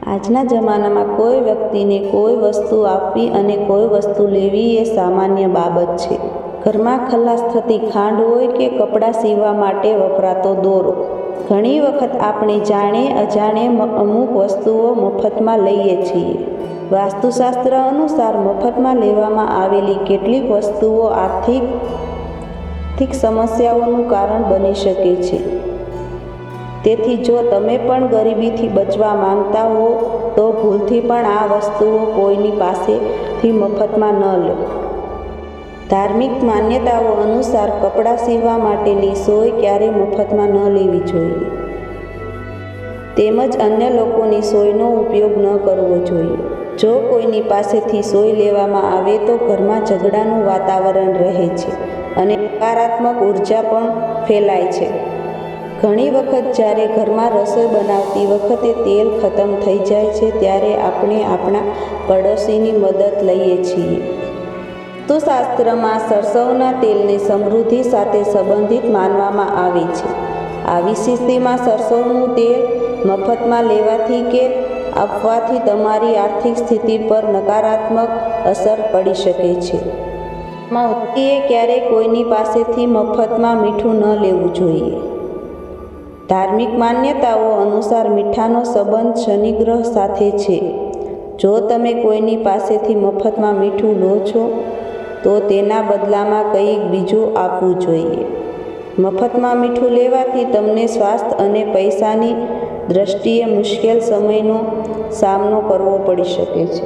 આજના જમાનામાં કોઈ વ્યક્તિને કોઈ વસ્તુ આપવી અને કોઈ વસ્તુ લેવી એ સામાન્ય બાબત છે. ઘરમાં ખલાસ થતી ખાંડ હોય કે કપડાં સીવવા માટે વપરાતો દોરો, ઘણી વખત આપણે જાણે અજાણે અમુક વસ્તુઓ મફતમાં લઈએ છીએ. વાસ્તુશાસ્ત્ર અનુસાર મફતમાં લેવામાં આવેલી કેટલીક વસ્તુઓ આર્થિક સમસ્યાઓનું કારણ બની શકે છે. તેથી જો તમે પણ ગરીબીથી બચવા માંગતા હો તો ભૂલથી પણ આ વસ્તુઓ કોઈની પાસેથી મફતમાં ન લો. ધાર્મિક માન્યતાઓ અનુસાર કપડાં સીવવા માટેની સોય ક્યારેય મફતમાં ન લેવી જોઈએ, તેમજ અન્ય લોકોની સોયનો ઉપયોગ ન કરવો જોઈએ. જો કોઈની પાસેથી સોય લેવામાં આવે તો ઘરમાં ઝઘડાનું વાતાવરણ રહે છે અને નકારાત્મક ઉર્જા પણ ફેલાય છે. ઘણી વખત જ્યારે ઘરમાં રસોઈ બનાવતી વખતે તેલ ખતમ થઈ જાય છે ત્યારે આપણે આપણા પડોશીની મદદ લઈએ છીએ. વાસ્તુશાસ્ત્રમાં સરસવના તેલને સમૃદ્ધિ સાથે સંબંધિત માનવામાં આવે છે. આવી સ્થિતિમાં સરસવનું તેલ મફતમાં લેવાથી કે આપવાથી તમારી આર્થિક સ્થિતિ પર નકારાત્મક અસર પડી શકે છે. વ્યક્તિએ ક્યારેય કોઈની પાસેથી મફતમાં મીઠું ન લેવું જોઈએ. ધાર્મિક માન્યતાઓ અનુસાર મીઠાનો સંબંધ શનિ ગ્રહ સાથે છે. જો તમે કોઈની પાસેથી મફતમાં મીઠું લો છો તો તેના બદલામાં કંઈક બીજું આપવું જોઈએ. મફતમાં મીઠું લેવાથી તમને સ્વાસ્થ્ય અને પૈસાની દ્રષ્ટિએ મુશ્કેલ સમયનો સામનો કરવો પડી શકે છે.